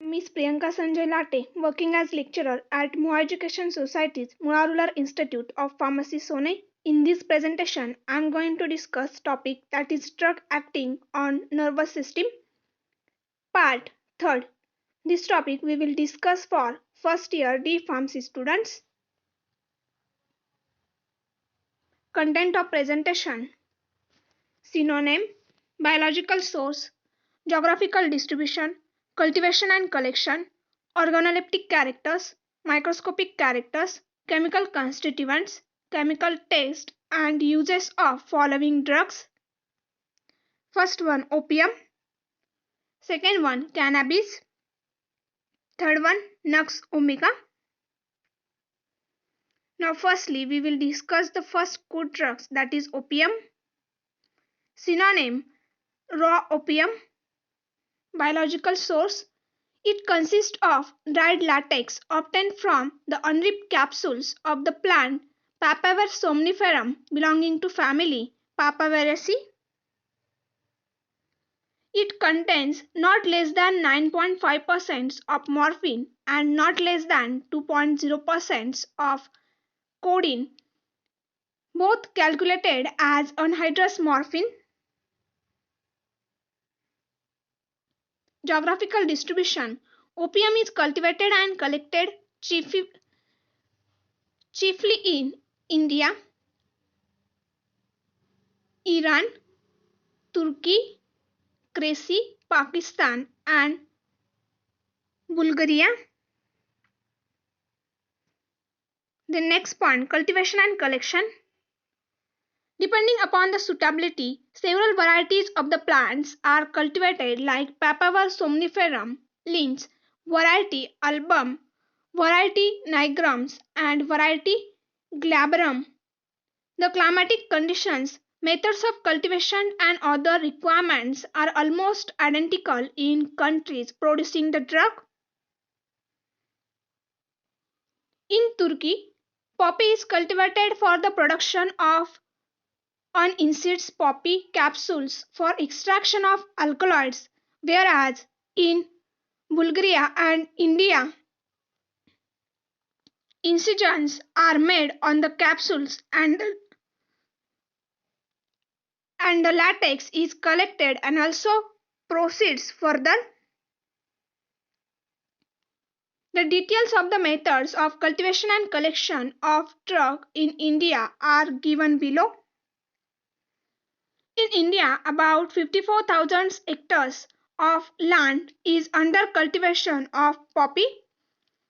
Miss Priyanka Sanjay Latte, working as lecturer at Mua Education Society's Mula Rural Institute of Pharmacy Sone. In this presentation, I am going to discuss topic that is drug acting on nervous system. Part 3rd. This topic we will discuss for first year D Pharmacy students. Content of presentation: synonym, biological source, geographical distribution, cultivation and collection, organoleptic characters, microscopic characters, chemical constituents, chemical taste, and uses of following drugs. First one, opium. Second one, cannabis. Third one, Nux vomica. Now firstly, we will discuss the first good drugs, that is opium. Synonym, raw opium. Biological source: it consists of dried latex obtained from the unripe capsules of the plant Papaver somniferum belonging to family Papaveraceae. It contains not less than 9.5% of morphine and not less than 2.0% of codeine, both calculated as anhydrous morphine. Geographical distribution: opium is cultivated and collected chiefly in India, Iran, Turkey, Greece, Pakistan, and Bulgaria. The next point, cultivation and collection. Depending upon the suitability, several varieties of the plants are cultivated like Papaver somniferum, Lynch, variety album, variety nigrum, and variety glabrum. The climatic conditions, methods of cultivation, and other requirements are almost identical in countries producing the drug. In Turkey, poppy is cultivated for the production of on-insects poppy capsules for extraction of alkaloids, whereas in Bulgaria and India, incisions are made on the capsules and the latex is collected and also proceeds further. The details of the methods of cultivation and collection of drug in India are given below. In India, about 54,000 hectares of land is under cultivation of poppy.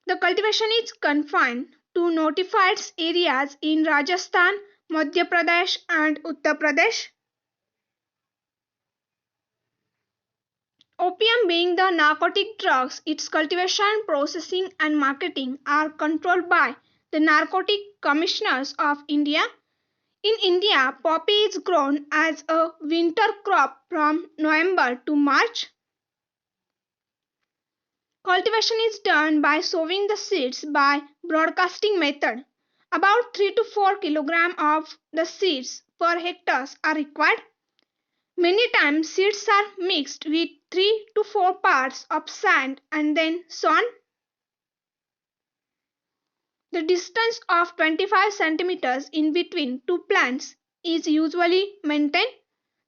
The cultivation is confined to notified areas in Rajasthan, Madhya Pradesh, and Uttar Pradesh. Opium being the narcotic drugs, its cultivation, processing, and marketing are controlled by the Narcotic Commissioners of India. In India, poppy is grown as a winter crop from November to March. Cultivation is done by sowing the seeds by broadcasting method. About 3 to 4 kg of the seeds per hectare are required. Many times seeds are mixed with 3 to 4 parts of sand and then sown. The distance of 25 centimeters in between two plants is usually maintained.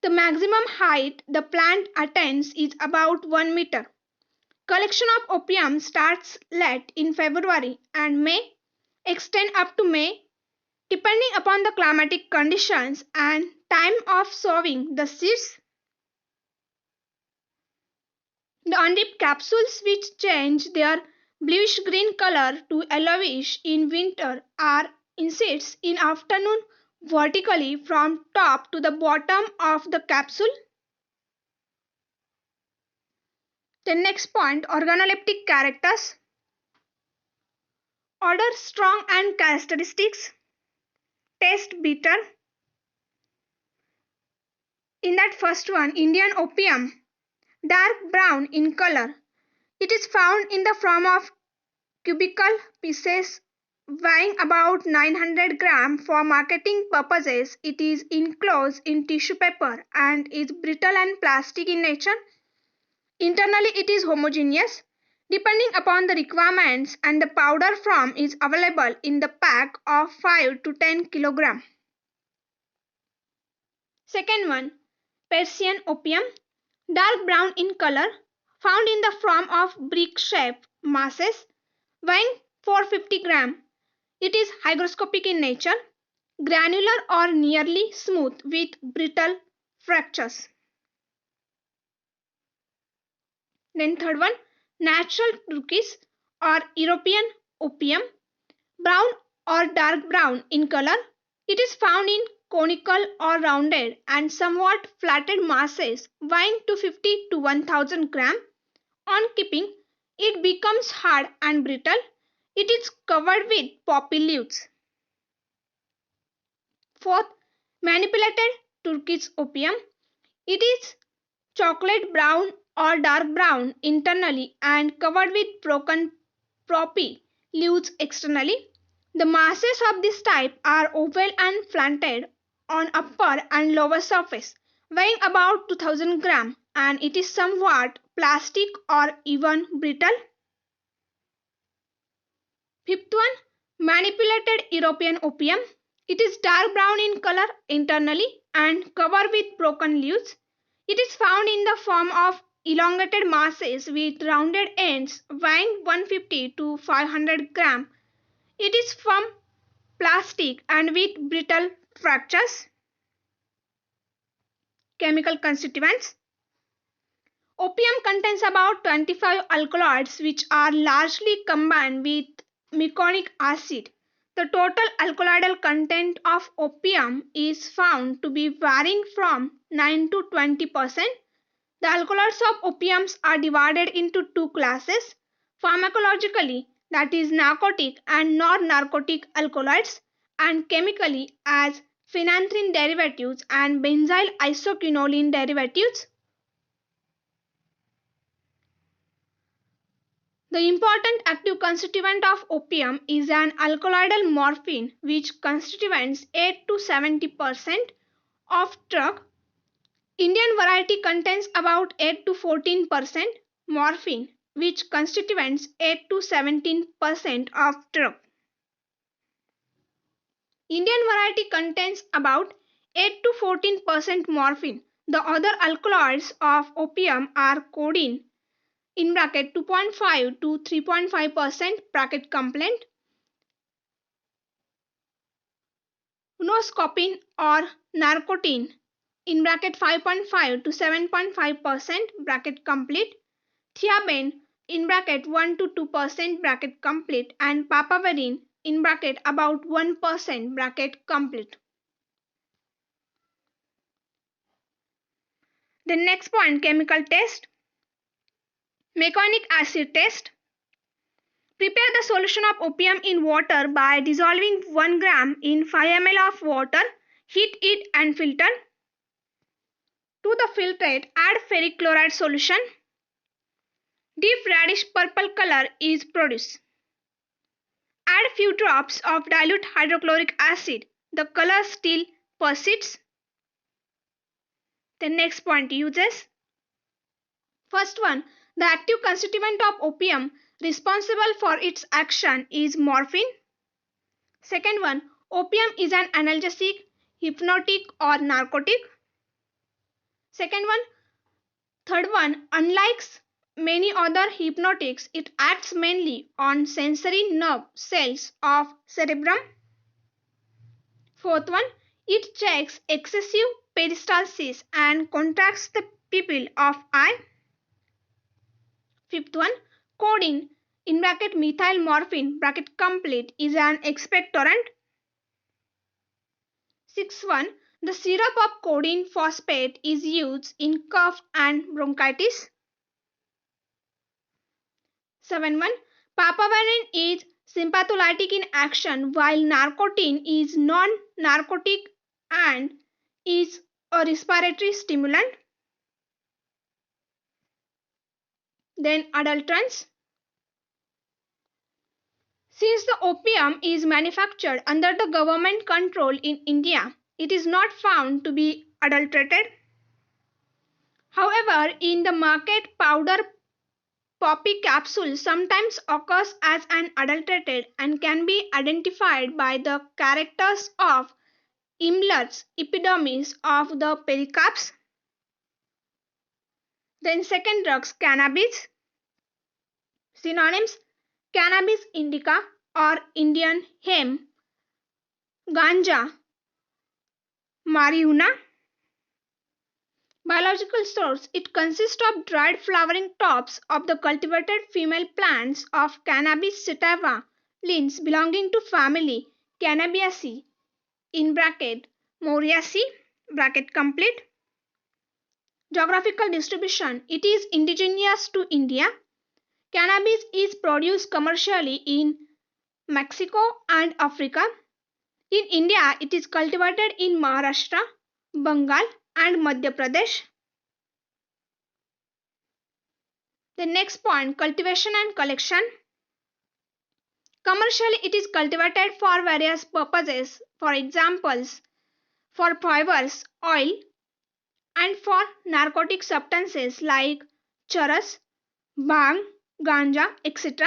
The maximum height the plant attains is about 1 meter. Collection of opium starts late in February and may extend up to May, depending upon the climatic conditions and time of sowing the seeds. The unripe capsules, which change their bluish-green color to yellowish in winter, are inserted in afternoon vertically from top to the bottom of the capsule. The next point, organoleptic characters. Odor strong and characteristics. Taste bitter. In that first one, Indian opium, dark brown in color. It is found in the form of cubical pieces weighing about 900 grams. For marketing purposes, it is enclosed in tissue paper and is brittle and plastic in nature. Internally, it is homogeneous. Depending upon the requirements, and the powder form is available in the pack of 5 to 10 kg. Second one, Persian opium, dark brown in color, found in the form of brick-shaped masses, weighing 450 gram. It is hygroscopic in nature, granular or nearly smooth with brittle fractures. Then third one, natural Turkish or European opium, brown or dark brown in color. It is found in conical or rounded and somewhat flattened masses weighing 250 to 1000 gram. On keeping, it becomes hard and brittle. It is covered with poppy leaves. Fourth, manipulated Turkish opium. It is chocolate brown or dark brown internally and covered with broken poppy leaves externally. The masses of this type are oval and flattened on upper and lower surface, weighing about 2000 gram, and it is somewhat plastic or even brittle. Fifth one, manipulated European opium. It is dark brown in color internally and covered with broken leaves. It is found in the form of elongated masses with rounded ends weighing 150 to 500 gram. It is from plastic and with brittle fractures. Chemical constituents. Opium contains about 25 alkaloids which are largely combined with meconic acid. The total alkaloidal content of opium is found to be varying from 9 to 20%. The alkaloids of opiums are divided into two classes, pharmacologically, that is narcotic and non-narcotic alkaloids, and chemically as phenanthrene derivatives and benzyl isoquinoline derivatives. The important active constituent of opium is an alkaloidal morphine which constitutes 8 to 70% of drug. Indian variety contains about 8 to 14% morphine which constitutes 8 to 17% of drug. Indian variety contains about 8 to 14% morphine. The other alkaloids of opium are codeine in bracket 2.5 to 3.5% bracket complaint, unoscopine or narcotine in bracket 5.5 to 7.5% bracket complete, thiabine in bracket 1 to 2% bracket complete, and papaverine in bracket about 1% bracket complete. The next point, chemical test. Meconic acid test. Prepare the solution of opium in water by dissolving 1 gram in 5 ml of water. Heat it and filter. To the filtrate, add ferric chloride solution. Deep reddish purple color is produced. Add few drops of dilute hydrochloric acid. The color still persists. The next point, uses. First one, the active constituent of opium responsible for its action is morphine. Second one, opium is an analgesic, hypnotic or narcotic. Second one, third one, unlike many other hypnotics, it acts mainly on sensory nerve cells of cerebrum. Fourth one, it checks excessive peristalsis and contracts the pupil of eye. Fifth one, codeine in bracket methyl morphine bracket complete is an expectorant. Sixth one, the syrup of codeine phosphate is used in cough and bronchitis. 7.1, papaverine is sympatholytic in action while narcotine is non-narcotic and is a respiratory stimulant. Then adulterants. Since the opium is manufactured under the government control in India, it is not found to be adulterated. However, in the market, powder poppy capsule sometimes occurs as an adulterated and can be identified by the characters of Imler's epidermis of the pericarps. Then second drugs, cannabis. Synonyms: cannabis indica or Indian hemp, ganja, marijuana. Biological source: it consists of dried flowering tops of the cultivated female plants of Cannabis sativa lins belonging to family Cannabiaceae in bracket Moriaceae bracket complete. Geographical distribution: it is indigenous to India. Cannabis is produced commercially in Mexico and Africa. In India, it is cultivated in Maharashtra, Bengal and Madhya Pradesh. The next point, cultivation and collection. Commercially, it is cultivated for various purposes. For examples, for fibers, oil, and for narcotic substances like charas, bhang, ganja, etc.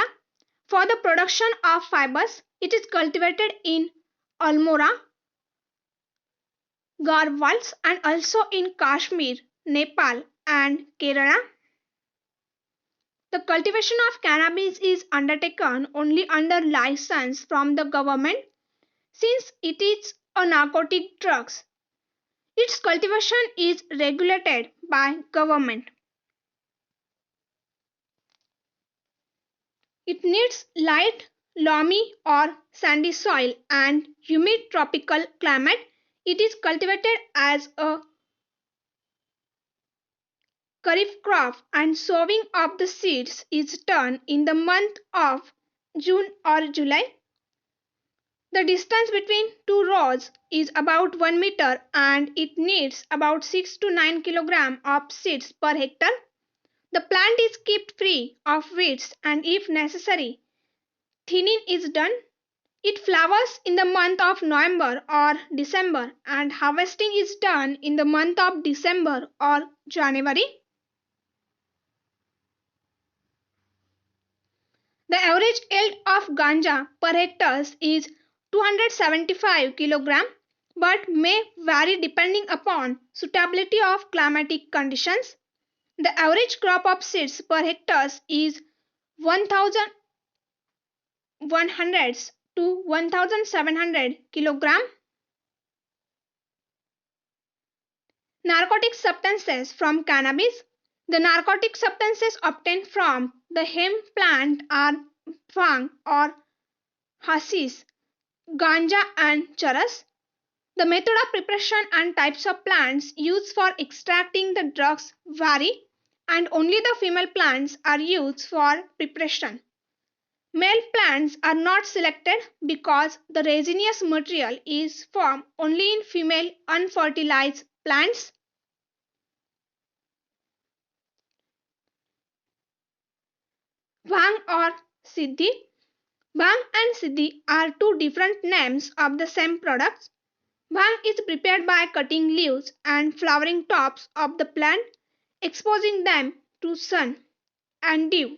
For the production of fibers, it is cultivated in Almora, Garhwals and also in Kashmir, Nepal and Kerala. The cultivation of cannabis is undertaken only under license from the government since it is a narcotic drug. Its cultivation is regulated by government. It needs light, loamy or sandy soil and humid tropical climate. It is cultivated as a kharif crop and sowing of the seeds is done in the month of June or July. The distance between two rows is about 1 meter and it needs about 6 to 9 kg of seeds per hectare. The plant is kept free of weeds and if necessary, thinning is done. It flowers in the month of November or December and harvesting is done in the month of December or January. The average yield of ganja per hectare is 275 kg but may vary depending upon suitability of climatic conditions. The average crop of seeds per hectare is 1100 to 1700 kg. Narcotic substances from cannabis. The narcotic substances obtained from the hemp plant are bhang or hashish, ganja and charas. The method of preparation and types of plants used for extracting the drugs vary and only the female plants are used for preparation. Male plants are not selected because the resinous material is formed only in female unfertilized plants. Bhang or Siddhi. Bhang and Siddhi are two different names of the same products. Bhang is prepared by cutting leaves and flowering tops of the plant, exposing them to sun and dew,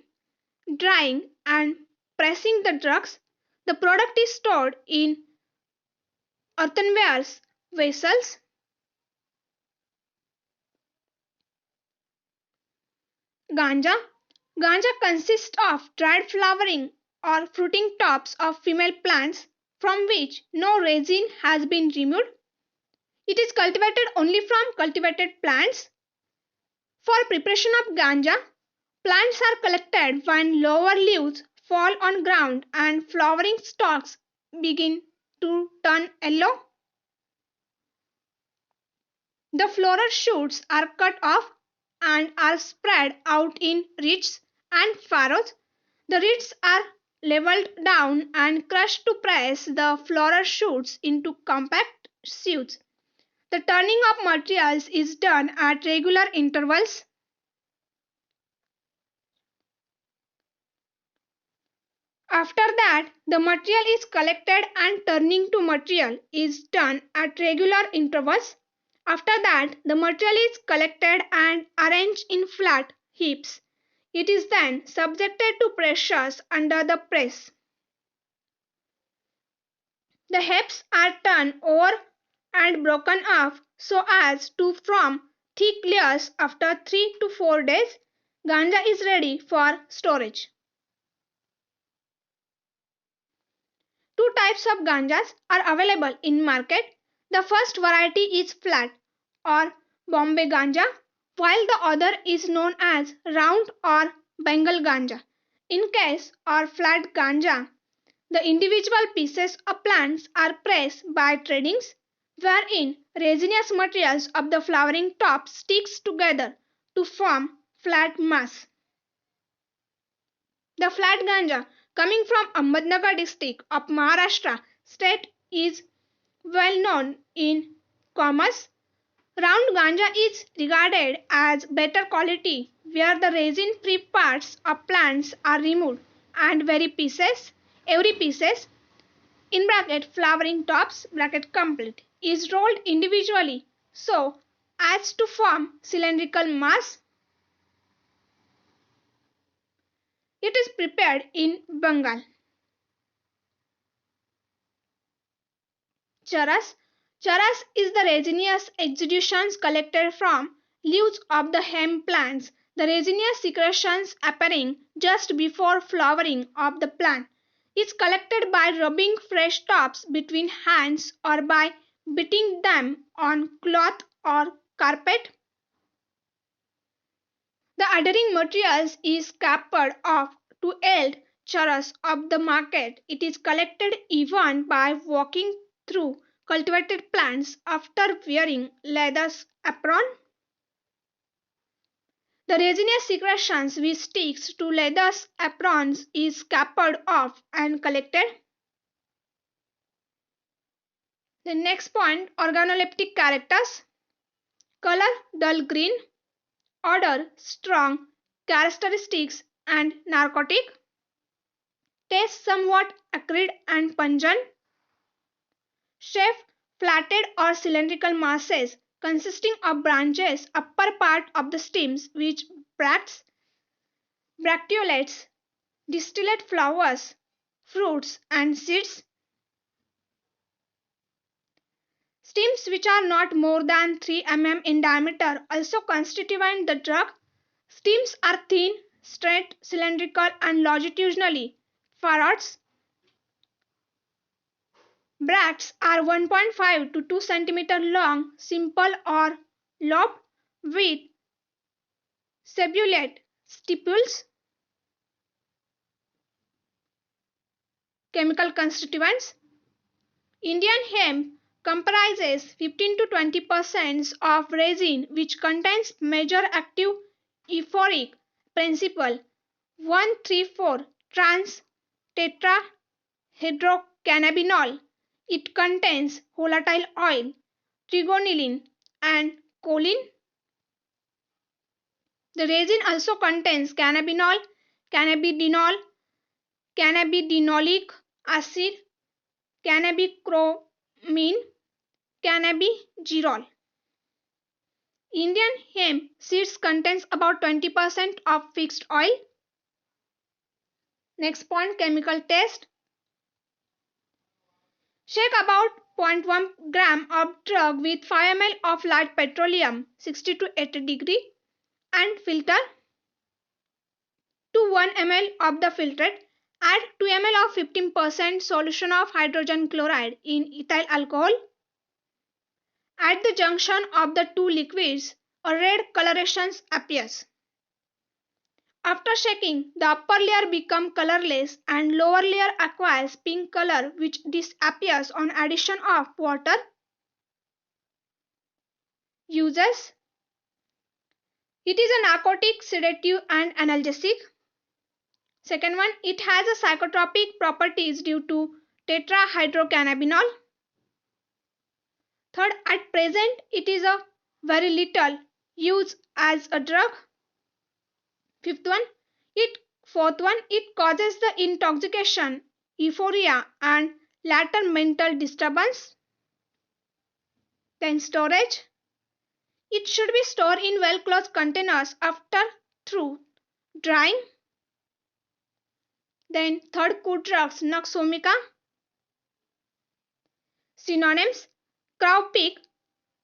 drying and pressing the drugs. The product is stored in earthenware vessels. Ganja. Ganja consists of dried flowering or fruiting tops of female plants from which no resin has been removed. It is cultivated only from cultivated plants. For preparation of ganja, plants are collected when lower leaves fall on ground and flowering stalks begin to turn yellow. The floral shoots are cut off and are spread out in roots and furrows. The roots are leveled down and crushed to press the floral shoots into compact shoots. The turning of materials is done at regular intervals. After that, the material is collected and turning to material is done at regular intervals. After that, the material is collected and arranged in flat heaps It is then subjected to pressures under the press. The herbs are turned over and broken off so as to form thick layers. After 3 to 4 days, ganja is ready for storage. Two types of ganjas are available in market. The first variety is flat or Bombay ganja, while the other is known as round or Bengal ganja. In case of flat ganja, the individual pieces of plants are pressed by treadings, wherein resinous materials of the flowering top sticks together to form flat mass. The flat ganja coming from Ahmednagar district of Maharashtra state is well known in commerce. Round ganja is regarded as better quality where the resin-free parts of plants are removed and every pieces in bracket flowering tops bracket complete is rolled individually so as to form cylindrical mass. It is prepared in Bengal. Charas. Charas is the resinous exudations collected from leaves of the hemp plants. The resinous secretions appearing just before flowering of the plant is collected by rubbing fresh tops between hands or by beating them on cloth or carpet. The adhering materials is capped off to yield charas of the market. It is collected even by walking through cultivated plants after wearing leather apron. The resinous secretions which sticks to leather aprons is capped off and collected. The next point, organoleptic characters. Color dull green, odor strong, characteristics and narcotic. Taste somewhat acrid and pungent. Shape flatted or cylindrical masses consisting of branches upper part of the stems which bracts, bracteolates, distillate flowers, fruits and seeds. Stems which are not more than 3 mm in diameter also constitute the drug. Stems are thin, straight, cylindrical and longitudinally furrowed. Bracts are 1.5 to 2 cm long, simple or lobed with subulate stipules. Chemical constituents. Indian hemp comprises 15 to 20% of resin which contains major active euphoric principle 1,3,4 trans tetrahydrocannabinol. It contains volatile oil, trigonylin and choline. The resin also contains cannabinol, cannabidiol, cannabidinolic acid, cannabichromine, cannabigerol. Indian hemp seeds contains about 20% of fixed oil. Next point, chemical test. Shake about 0.1 gram of drug with 5 ml of light petroleum 60 to 80 degree and filter. To 1 ml of the filtrate, add 2 ml of 15% solution of hydrogen chloride in ethyl alcohol. At the junction of the two liquids, a red coloration appears. After shaking, the upper layer becomes colorless and lower layer acquires pink color which disappears on addition of water. Uses. It is a narcotic, sedative and analgesic. Second one, it has a psychotropic properties due to tetrahydrocannabinol. Third, at present it is a very little used as a drug. Fourth one, it causes the intoxication, euphoria and later mental disturbance. Then storage. It should be stored in well-closed containers after through drying. Then third food drugs, Nux vomica. Synonyms: crow pig,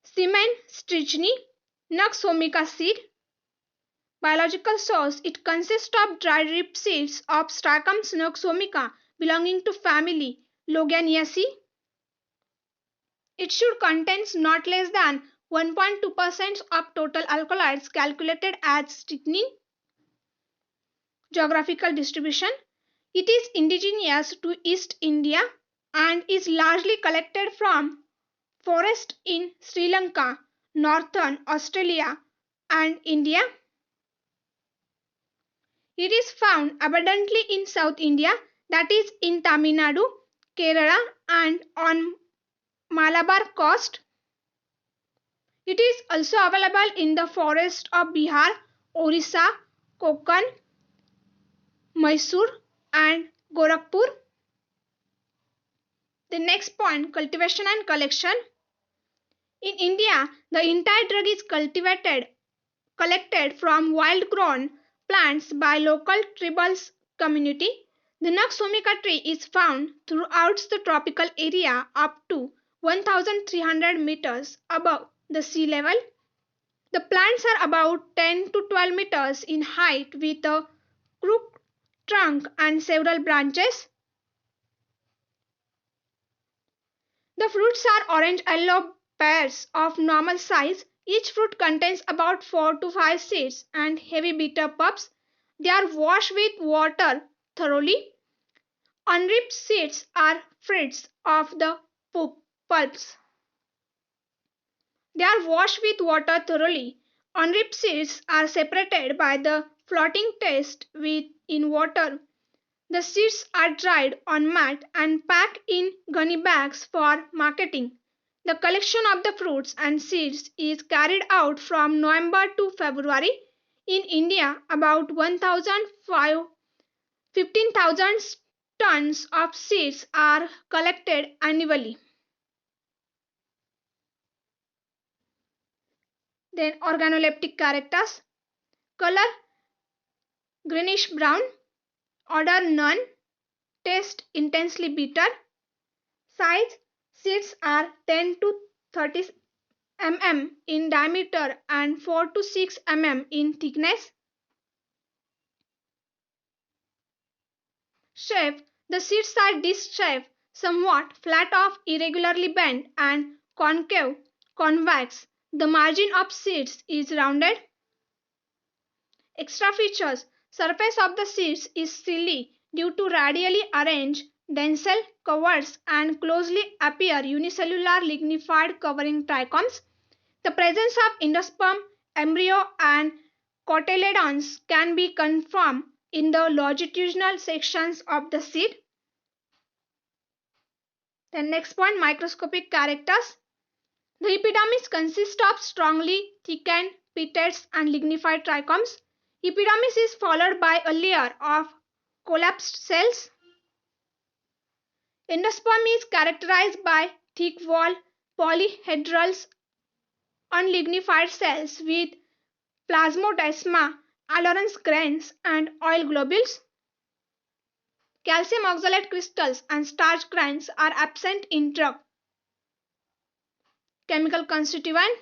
semen strychnine, Nux vomica seed. Biological source: it consists of dried rib seeds of Strychum nux vomica belonging to family Loganiaceae. It should contain not less than 1.2% of total alkaloids calculated as strychnine. Geographical distribution: it is indigenous to East India and is largely collected from forests in Sri Lanka, northern Australia and India. It is found abundantly in South India, that is in Tamil Nadu, Kerala and on Malabar coast. It is also available in the forests of Bihar, Orissa, Konkan, Mysore and Gorakhpur. The next point, cultivation and collection. In India, the entire drug is collected from wild-grown plants by local tribal community. The Nux vomica tree is found throughout the tropical area up to 1,300 meters above the sea level. The plants are about 10 to 12 meters in height with a crooked trunk and several branches. The fruits are orange-yellow pears of normal size. Each fruit contains about 4 to 5 seeds and heavy bitter pulps. They are washed with water thoroughly. Unripe seeds are free of the pulps. They are washed with water thoroughly. Unripe seeds are separated by the floating test in water. The seeds are dried on mat and packed in gunny bags for marketing. The collection of the fruits and seeds is carried out from November to February. In India, about 15,000 tons of seeds are collected annually. Then organoleptic characters. Color greenish brown. Odor none. Taste intensely bitter. Size: seeds are 10 to 30 mm in diameter and 4 to 6 mm in thickness. Shape: the seeds are disc-shaped, somewhat flat or irregularly bent and concave, convex. The margin of seeds is rounded. Extra features: surface of the seeds is silly due to radially arranged dense covers and closely appear unicellular lignified covering trichomes. The presence of endosperm, embryo and cotyledons can be confirmed in the longitudinal sections of the seed. The next point, microscopic characters. The epidermis consists of strongly thickened pitates and lignified trichomes. Epidermis is followed by a layer of collapsed cells. Endosperm is characterized by thick-walled polyhedral unlignified cells with plasmodesma, Alloren's grains and oil globules. Calcium oxalate crystals and starch grains are absent in drug. Chemical constituent.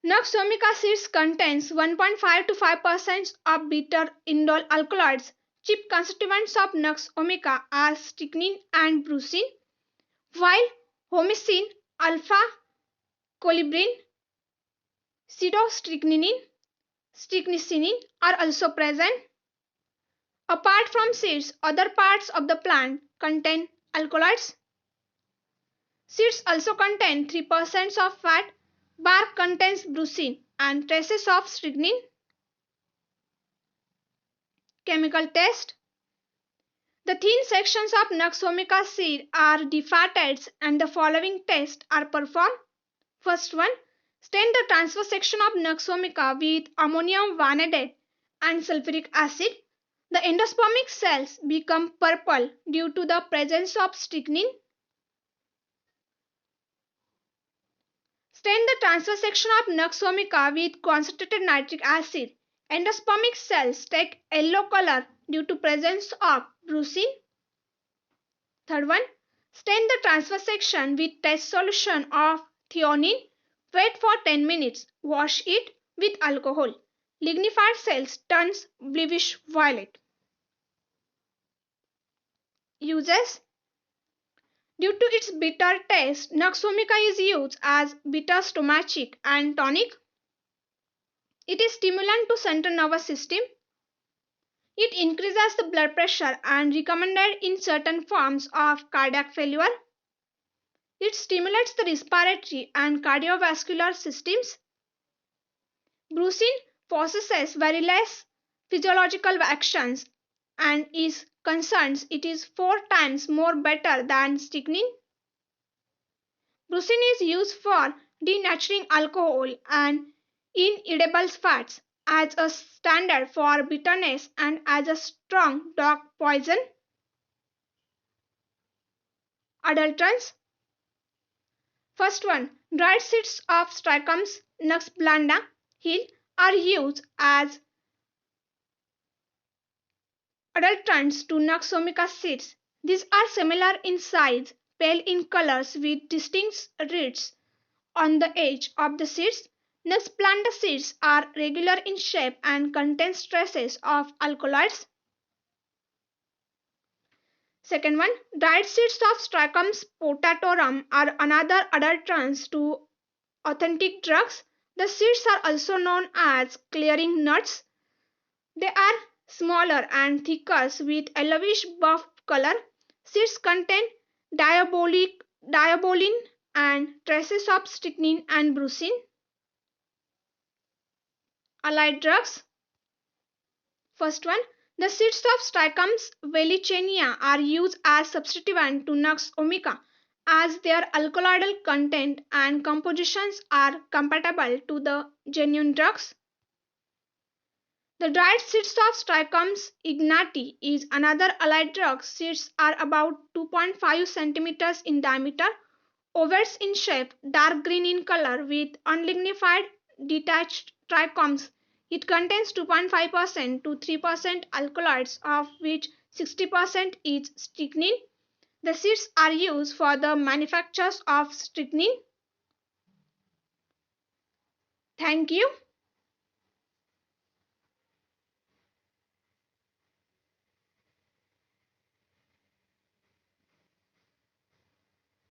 Nux vomica seeds contains 1.5 to 5% of bitter indole alkaloids. Chief constituents of Nux vomica are strychnine and brucine, while homicine, alpha-colibrin, pseudostrychnine, strychnine are also present. Apart from seeds, other parts of the plant contain alkaloids. Seeds also contain 3% of fat, bark contains brucine and traces of strychnine. Chemical test. The thin sections of Nux vomica seed are defatted and the following tests are performed. First one, stain the transverse section of Nux vomica with ammonium vanadate and sulfuric acid. The endospermic cells become purple due to the presence of strychnine. Stain the transverse section of Nux vomica with concentrated nitric acid. Endospermic cells take yellow color due to presence of brucin. Third one, stain the transfer section with test solution of threonine. Wait for 10 minutes. Wash it with alcohol. Lignified cells turns bluish violet. Uses: due to its bitter taste, Nux vomica is used as bitter stomachic and tonic. It is stimulant to central nervous system. It increases the blood pressure and recommended in certain forms of cardiac failure. It stimulates the respiratory and cardiovascular systems. Brucin possesses very less physiological actions and is concerned it is 4 times more better than strychnine. Brucin is used for denaturing alcohol and inedible fats, as a standard for bitterness and as a strong dog poison. Adulterants. First one, dried seeds of Trichomes Nux blanda Hill are used as adulterants to Nux vomica seeds. These are similar in size, pale in colors with distinct ridges on the edge of the seeds. Nux blanda seeds are regular in shape and contain traces of alkaloids. Second one, dried seeds of Trichomes potatorum are another adulterants to authentic drugs. The seeds are also known as clearing nuts. They are smaller and thicker with yellowish buff color. Seeds contain diaboline and traces of strychnine and brucin. Allied drugs. First one, the seeds of Trichomes wellichenia are used as substituent to Nux vomica as their alkaloidal content and compositions are compatible to the genuine drugs. The dried seeds of Trichomes ignati is another allied drug. Seeds are about 2.5 centimeters in diameter, ovates in shape, dark green in color with unlignified detached trichomes. It contains 2.5% to 3% alkaloids, of which 60% is strychnine. The seeds are used for the manufacture of strychnine. Thank you.